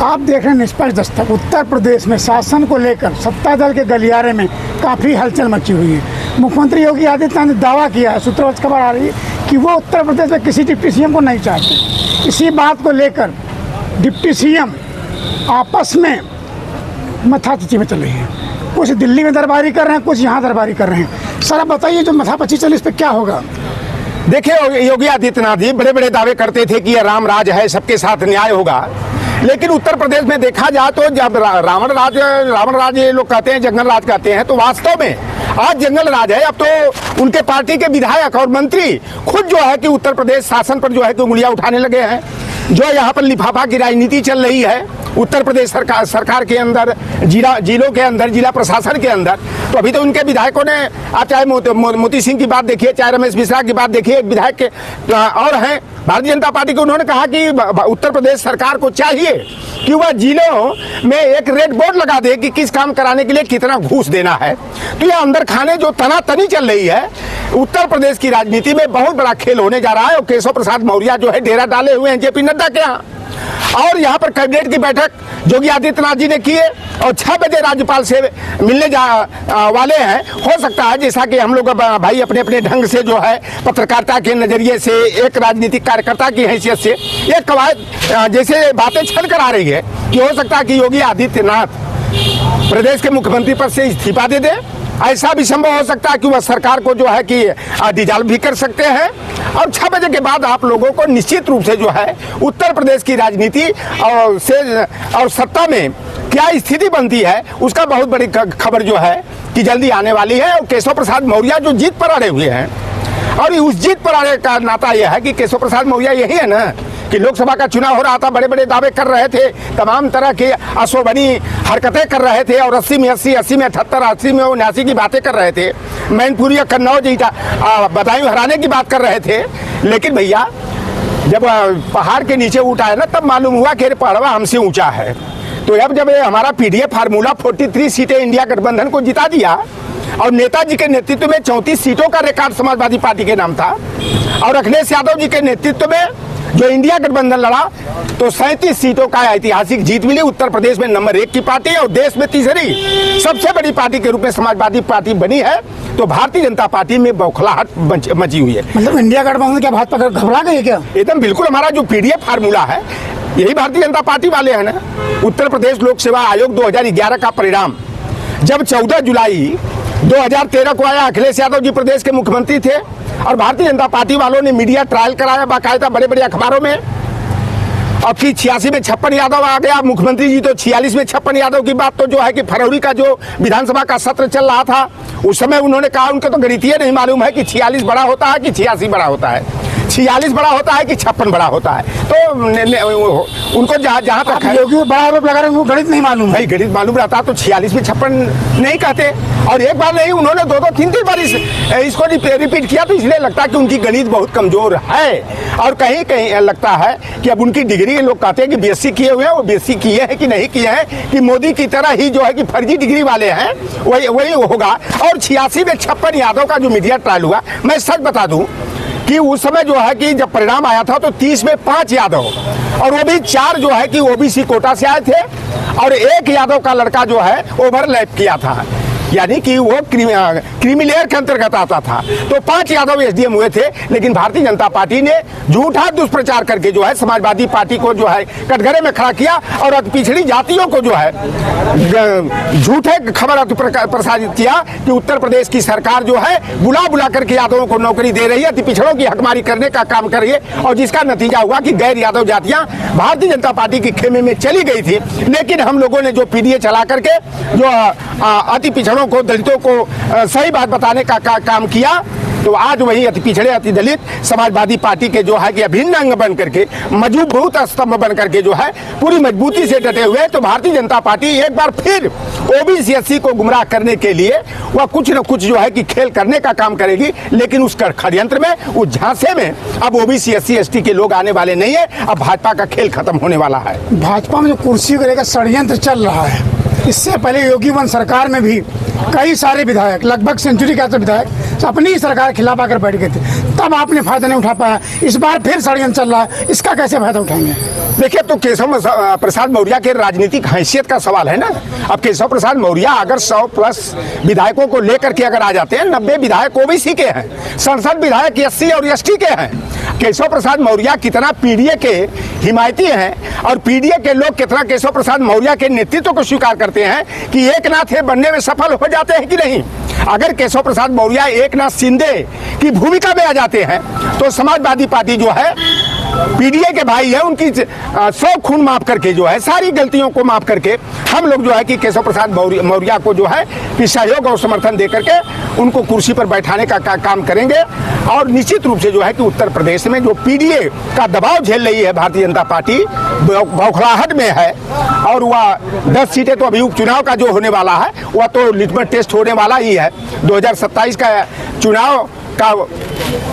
आप देख रहे हैं निष्पक्ष दस्तक। उत्तर प्रदेश में शासन को लेकर सत्ता दल के गलियारे में काफ़ी हलचल मची हुई है। मुख्यमंत्री योगी आदित्यनाथ ने दावा किया है, सूत्रों से खबर आ रही है कि वो उत्तर प्रदेश में किसी डिप्टी सीएम को नहीं चाहते। इसी बात को लेकर डिप्टी सीएम आपस में मथापच्ची में चल रही है। कुछ दिल्ली में दरबारी कर रहे हैं, कुछ यहाँ दरबारी कर रहे हैं। सर आप बताइए, जो मथापच्ची चली इस पर क्या होगा? देखिए, योगी आदित्यनाथ जी बड़े बड़े दावे करते थे कि यह राम राज है, सबके साथ न्याय होगा। लेकिन उत्तर प्रदेश में देखा जाए तो जब रावण राज ये लोग कहते हैं, जंगल राज कहते हैं, तो वास्तव में आज जंगल राज है। अब तो उनके पार्टी के विधायक और मंत्री खुद जो है कि उत्तर प्रदेश शासन पर जो है कि उंगलियां उठाने लगे हैं। जो यहाँ पर लिफाफा की राजनीति चल रही है उत्तर प्रदेश सरकार के अंदर, जिलों के अंदर, जिला प्रशासन के अंदर, तो अभी तो उनके विधायकों ने, आप चाहे मोती सिंह की बात देखिए, चाहे रमेश मिश्रा की बात देखिए, एक विधायक के और हैं भारतीय जनता पार्टी के, उन्होंने कहा कि उत्तर प्रदेश सरकार को चाहिए कि वह जिलों में एक रेड बोर्ड लगा दे कि किस काम कराने के लिए कितना घूस देना है। तो यह अंदर खाने जो तनातनी चल रही है उत्तर प्रदेश की राजनीति में, बहुत बड़ा खेल होने जा रहा है। और केशव प्रसाद मौर्य जो है डेरा डाले हुए हैं जेपी नड्डा के यहाँ, और यहाँ पर कैबिनेट की बैठक योगी आदित्यनाथ जी ने की है और 6 बजे राज्यपाल से मिलने वाले हैं। हो सकता है जैसा कि हम लोग भाई अपने अपने ढंग से जो है पत्रकारिता के नजरिए से, एक राजनीतिक कार्यकर्ता की हैसियत से एक कवायद जैसे बातें छल कर आ रही है कि हो सकता है कि योगी आदित्यनाथ प्रदेश के मुख्यमंत्री पद से इस्तीफा दे दे। ऐसा भी संभव हो सकता है कि वह सरकार को जो है कि डिसॉल्व भी कर सकते हैं। और 6 बजे के बाद आप लोगों को निश्चित रूप से जो है उत्तर प्रदेश की राजनीति और सत्ता में क्या स्थिति बनती है उसका बहुत बड़ी खबर जो है कि जल्दी आने वाली है। और केशव प्रसाद मौर्य जो जीत पर अड़े हुए हैं, और उस जीत पर अड़े का नाता यह है कि केशव प्रसाद मौर्य यही है ना कि लोकसभा का चुनाव हो रहा था, बड़े बड़े दावे कर रहे थे, तमाम तरह की अशोभनी हरकतें कर रहे थे, और 80 में 80, 80 में 78, 80 में 79 की बातें कर रहे थे, मैनपुरी और कन्नौज बदायूं हराने की बात कर रहे थे। लेकिन भैया जब पहाड़ के नीचे ऊँटा है ना, तब मालूम हुआ कि पहाड़वा हमसे ऊँचा है। तो अब जब हमारा पीडीए फार्मूला 43 सीटें इंडिया गठबंधन को जिता दिया, और नेताजी के नेतृत्व में 34 सीटों का रिकॉर्ड समाजवादी पार्टी के नाम था, और अखिलेश यादव जी के नेतृत्व में जो इंडिया गठबंधन लड़ा तो 37 सीटों का ऐतिहासिक जीत मिली। उत्तर प्रदेश में नंबर 1 की पार्टी और देश में तीसरी सबसे बड़ी पार्टी के रूप में समाजवादी पार्टी बनी है। तो भारतीय जनता पार्टी में बौखलाहट मची हुई है। मतलब इंडिया गठबंधन क्या भाजपा घबरा गई क्या? एकदम बिल्कुल। हमारा जो पीडीए फार्मूला है यही भारतीय जनता पार्टी वाले हैं ना। उत्तर प्रदेश लोक सेवा आयोग 2011 का परिणाम जब 14 जुलाई 2013 को आया, अखिलेश यादव जी प्रदेश के मुख्यमंत्री थे और भारतीय जनता पार्टी वालों ने मीडिया ट्रायल कराया बाकायदा बड़े बड़े अखबारों में। अब की 86 में 56 यादव आ गया मुख्यमंत्री जी, तो 46 में 56 यादव की बात तो जो है कि फरवरी का जो विधानसभा का सत्र चल रहा था उस समय उन्होंने कहा, उनको तो गणितीय नहीं मालूम है कि 46 बड़ा होता है कि 86 बड़ा होता है, 46 बड़ा होता है कि 56 बड़ा होता है। तो उनको जहाँ तक योगी बड़ा आरोप लगा रहे हैं, वो गणित नहीं मालूम है। भाई गणित मालूम रहता तो 46 में 56 नहीं कहते। और एक बार नहीं, उन्होंने 2-2, 3-3 बार इसको रिपीट किया। तो इसलिए लगता है कि उनकी गणित बहुत कमजोर है। और कहीं कहीं लगता है कि अब उनकी डिग्री, लोग कहते हैं कि बीएससी किए हुए हैं, वो बीएससी किए हैं कि नहीं किए हैं, कि मोदी की तरह ही जो है कि फर्जी डिग्री वाले हैं, वही होगा। और 86 में 56 यादव का जो मीडिया ट्रायल हुआ, मैं सच बता दूं कि उस समय जो है कि जब परिणाम आया था तो 30 में 5 यादव, और वो भी 4 जो है कि ओबीसी कोटा से आए थे, और 1 यादव का लड़का जो है ओवरलैप किया था, यानी कि वो क्रीमी लेयर के अंतर्गत आता था। तो 5 यादव एसडीएम हुए थे। लेकिन भारतीय जनता पार्टी ने झूठा दुष्प्रचार करके जो है समाजवादी पार्टी को जो है कटघरे में खड़ा किया, और पिछड़ी जातियों को जो है झूठे खबर प्रसारित किया कि उत्तर प्रदेश की सरकार जो है बुला करके यादवों को नौकरी दे रही है, अति पिछड़ों की हकमारी करने का काम कर रही है। और जिसका नतीजा हुआ कि गैर यादव जातियां भारतीय जनता पार्टी के खेमे में चली गई थी। लेकिन हम लोगों ने जो पीडीए चला करके जो अति पिछड़ों को, दलितों को सही बात बताने का काम किया, तो आज वही अति पिछड़े, अति दलित समाजवादी पार्टी के जो है कि अभिन्न अंग बन करके, मजबूत स्तंभ बन करके जो है पूरी मजबूती से डटे हुए। तो भारतीय जनता पार्टी एक बार फिर ओबीसी एससी को गुमराह करने के लिए वह कुछ न कुछ जो है कि खेल करने का काम करेगी। लेकिन उस षड्यंत्र में, उस झांसे में अब ओबीसी एससी एसटी के लोग आने वाले नहीं है। अब भाजपा का खेल खत्म होने वाला है। भाजपा में जो कुर्सी को लेकर षड्यंत्र चल रहा है, इससे पहले योगी वन सरकार में भी कई सारे विधायक, लगभग सेंचुरी के विधायक अपनी ही सरकार के खिलाफ आकर बैठ गए थे, तब आपने फायदा नहीं उठा पाया। इस बार फिर षड्यंत्र चल रहा है, इसका कैसे फायदा उठाएंगे? देखिए, तो केशव प्रसाद मौर्य के राजनीतिक हैसियत का सवाल है ना। अब केशव प्रसाद मौर्य अगर 100+ विधायकों को लेकर के अगर आ जाते हैं, 90 विधायक ओबीसी के हैं, संसद विधायक SC और ST के हैं। केशव प्रसाद मौर्य कितना पीडीए के हिमायती हैं और पीडीए के लोग कितना केशव प्रसाद मौर्य के नेतृत्व को स्वीकार करते हैं कि एकनाथ हे बनने में सफल हो जाते हैं कि नहीं। अगर केशव प्रसाद मौर्य एकनाथ शिंदे की भूमिका में आ जाते हैं तो समाजवादी पार्टी जो है पीडीए के भाई है, उनकी 100 खून माफ करके जो है, सारी गलतियों को माफ करके हम लोग जो है कि केशव प्रसाद मौर्य को जो है कि सहयोग और समर्थन दे करके उनको कुर्सी पर बैठाने का काम करेंगे। और निश्चित रूप से जो है कि उत्तर प्रदेश में जो पीडीए का दबाव झेल रही है भारतीय जनता पार्टी, बौखलाहट में है। और वह 10 सीटें तो अभी उपचुनाव का जो होने वाला है वह तो लिटमस टेस्ट होने वाला ही है। 2027 का चुनाव का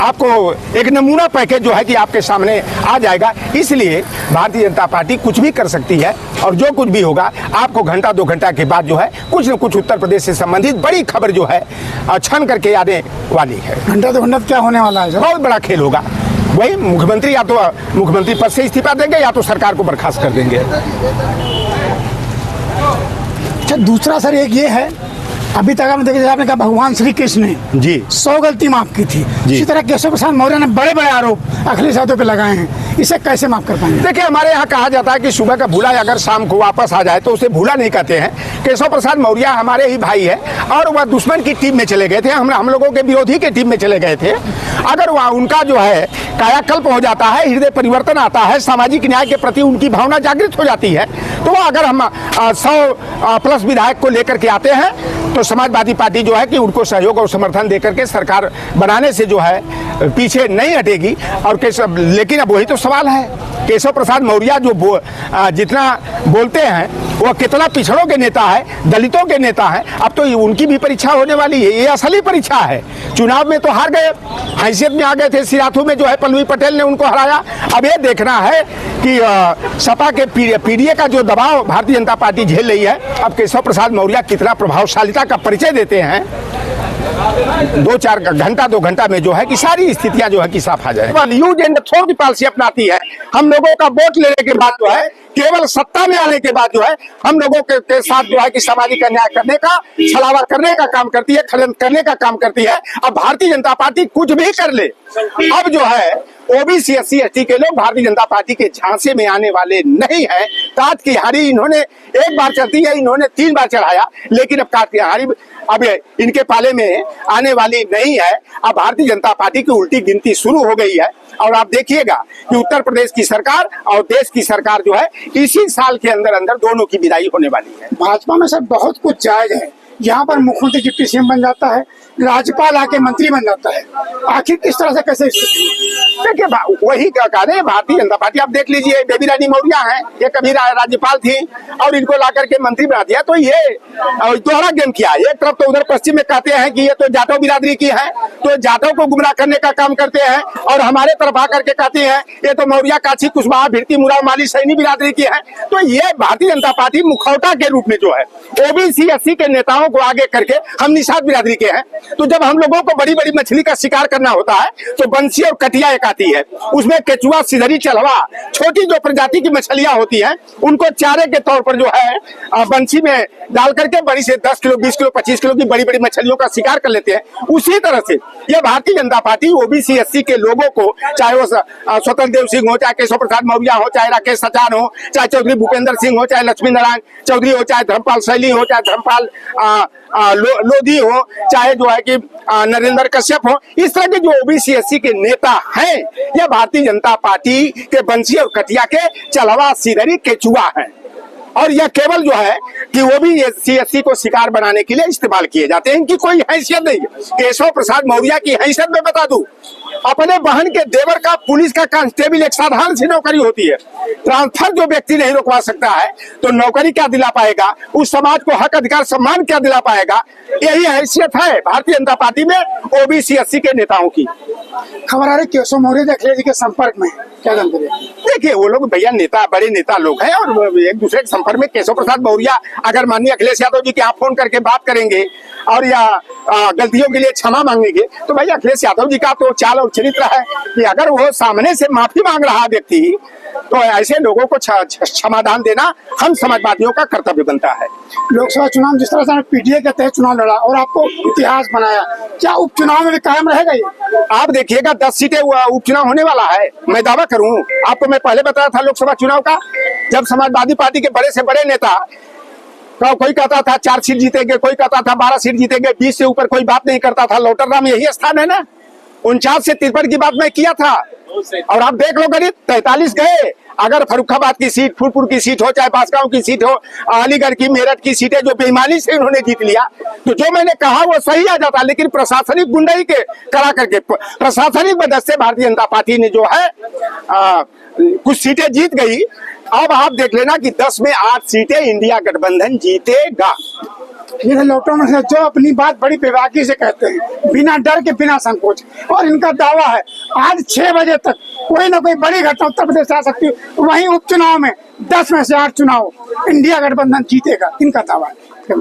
आपको एक नमूना पैकेज जो है कि आपके सामने आ जाएगा। इसलिए भारतीय जनता पार्टी कुछ भी कर सकती है और जो कुछ भी होगा आपको घंटा 2 घंटा के बाद जो है कुछ न कुछ उत्तर प्रदेश से संबंधित बड़ी खबर जो है छन करके आने वाली है। घंटा 2 घंटा क्या होने वाला है? बहुत बड़ा खेल होगा। वही मुख्यमंत्री या तो मुख्यमंत्री पद से इस्तीफा देंगे या तो सरकार को बर्खास्त कर देंगे। अच्छा, दूसरा सर एक ये है, अभी तक आपने देखा, आपने कहा भगवान श्री कृष्ण ने जी 100 गलती माफ की थी, इसी तरह केशव प्रसाद मौर्य ने बड़े बड़े आरोप अखिलेश यादव पे लगाए हैं, इसे कैसे माफ कर पाएंगे? देखिए, हमारे यहाँ कहा जाता है कि सुबह का भूला अगर शाम को वापस आ जाए तो उसे भूला नहीं कहते हैं। केशव प्रसाद मौर्य हमारे ही भाई है और वह दुश्मन की टीम में चले गए थे, हम लोगों के विरोधी की टीम में चले गए थे। अगर वह उनका जो है कायाकल्प हो जाता है, हृदय परिवर्तन आता है, सामाजिक न्याय के प्रति उनकी भावना जागृत हो जाती है, तो वह अगर हम 100+ विधायक को लेकर के आते हैं तो समाजवादी पार्टी जो है कि उनको सहयोग और समर्थन देकर के सरकार बनाने से जो है पीछे नहीं हटेगी। और लेकिन अब वही तो सवाल है, केशव प्रसाद मौर्य जो जितना बोलते हैं वह कितना पिछड़ों के नेता है, दलितों के नेता है। अब तो उनकी भी परीक्षा होने वाली है, ये असली परीक्षा है। चुनाव में तो हार गए, हैसियत में आ गए थे, सिराथू में जो है पल्लवी पटेल ने उनको हराया। अब ये देखना है कि सपा के पीडीए का जो दबाव भारतीय जनता पार्टी झेल रही है, अब केशव प्रसाद मौर्य कितना प्रभावशालिता का परिचय देते हैं। 2 घंटा में जो है कि सारी स्थितियां जो है कि साफ आ जाए। यूज एंड थ्रो की पॉलिसी अपनाती है। हम लोगों का वोट लेने के बाद जो है केवल सत्ता में आने के बाद जो है हम लोगों के साथ जो है कि सामाजिक अन्याय करने का, छलावा करने का काम करती है, खनन करने का काम करती है। अब भारतीय जनता पार्टी कुछ भी कर ले, अब जो है ओबीसी SC ST के लोग भारतीय जनता पार्टी के झांसे में आने वाले नहीं है। काट की हारी इन्होंने एक बार चढ़ती है, इन्होंने 3 बार चढ़ाया, लेकिन अब काट की हारी अब इनके पाले में आने वाली नहीं है। अब भारतीय जनता पार्टी की उल्टी गिनती शुरू हो गई है और आप देखिएगा कि उत्तर प्रदेश की सरकार और देश की सरकार जो है इसी साल के अंदर अंदर दोनों की विदाई होने वाली है। भाजपा में सर बहुत कुछ जायज है, यहाँ पर मुख्यमंत्री डिप्टी CM बन जाता है, राज्यपाल आके मंत्री बन जाता है, आखिर किस तरह से कैसे? देखिए, वही कह रहे हैं भारतीय जनता पार्टी। आप देख लीजिए, बेबी रानी मौर्य हैं, ये कभी राज्यपाल थी और इनको ला करके मंत्री बना दिया। तो ये दोहरा गेम किया। एक तरफ तो उधर पश्चिम में कहते हैं कि ये तो जाटव बिरादरी की है, तो जाटव को गुमराह करने का काम करते हैं, और हमारे तरफ आकर के कहते हैं ये तो मौर्य, काछी, कुशवाहा, भिड़ती, मुराव, माली, सैनी बिरादरी की है। तो ये भारतीय जनता पार्टी मुखौटा के रूप में जो है ओबीसी SC के नेताओं को आगे करके हम निषाद बिरादरी के हैं। तो जब हम लोगों को बड़ी बड़ी मछली का शिकार करना होता है तो बंसी और कटिया एक आती है, उसमें केचुआ, सिधरी, चलवा, छोटी जो प्रजाति की मछलियां होती हैं उनको चारे के तौर पर जो है बंसी में डाल करके बड़ी से 10 किलो, 20 किलो, 25 किलो की बड़ी बड़ी मछलियों का शिकार कर लेते हैं। उसी तरह से ये Bharatiya Janata party OBC SC के लोगों को, चाहे वो स्वतंत्र देव सिंह हो, चाहे केशव प्रसाद मौर्य हो, चाहे राकेश सचान हो, चाहे चौधरी भूपेंद्र सिंह हो, चाहे लक्ष्मी नारायण चौधरी हो, चाहे धर्मपाल सैनी हो, चाहे धर्मपाल लोधी हो, चाहे जो है कि नरेंद्र कश्यप हो, इस तरह के जो ओबीसी SC के नेता हैं यह भारतीय जनता पार्टी के बंसी और कटिया के चलवा, सिधरी, केचुआ हैं। और यह केवल जो है कि वो भी SC को शिकार बनाने के लिए इस्तेमाल किए जाते हैं। इनकी कोई हैसियत नहीं है। केशव प्रसाद मौर्य की हैसियत में बता दूं, अपने बहन के देवर का पुलिस का कांस्टेबल एक साधारण सी नौकरी होती है। ट्रांसफर जो व्यक्ति नहीं रुकवा सकता है तो नौकरी क्या दिला पाएगा, उस समाज को हक अधिकार सम्मान क्या दिला पाएगा। यही हैसियत है भारतीय जनता पार्टी में ओबीसी एससी के नेताओं की। खबर आ रही केशव मौर्य जी अखिलेश जी के संपर्क में, क्या जानते हैं? देखिए वो लोग भैया नेता, बड़े नेता लोग हैं और एक दूसरे के संपर्क में। केशव प्रसाद मौर्य अगर माननीय अखिलेश यादव जी के आप फोन करके बात करेंगे और या गलतियों के लिए क्षमा मांगेंगे तो भैया अखिलेश यादव जी का तो चाल और चरित्र है कि अगर वो सामने से माफी मांग रहा व्यक्ति तो ऐसे लोगों को क्षमादान देना हम समाजवादियों का कर्तव्य बनता है। लोकसभा चुनाव जिस तरह से पीडीए के तहत चुनाव लड़ा और आपको इतिहास बनाया, क्या उपचुनाव में भी कायम रहेगा ये? आप देखिएगा 10 सीटें उपचुनाव होने वाला है। मैं दावा करूं, आपको मैं पहले बताया था लोकसभा चुनाव का, जब समाजवादी पार्टी के बड़े से बड़े नेता कोई कहता था 4 सीट जीतेंगे, कोई कहता था 12 सीट जीतेंगे, 20 से ऊपर कोई बात नहीं करता था। लोटरराम यही स्थान है ना, 49 से 53 की बात मैं किया था और आप देख लो गरीब 43 गए। अगर फर्रुखाबाद की सीट, फूलपुर की सीट हो, चाहे बांसगांव की सीट हो, अलीगढ़ की, मेरठ की सीटें जो बेईमानी से उन्होंने जीत लिया, तो जो मैंने कहा वो सही आ जाता। लेकिन प्रशासनिक गुंडाई के करा करके प्रशासनिक मदद से भारतीय जनता पार्टी ने जो है कुछ सीटें जीत गई। अब आप देख लेना कि 10 में 8 सीटें इंडिया गठबंधन जीतेगा। ये लॉकडाउन में जो अपनी बात बड़ी बेबाकी से कहते हैं, बिना डर के, बिना संकोच, और इनका दावा है आज 6 बजे तक कोई ना कोई बड़ी घटना उत्तर प्रदेश से आ सकती है। वहीं उपचुनाव में 10 में से 8 चुनाव इंडिया गठबंधन जीतेगा, इनका दावा है।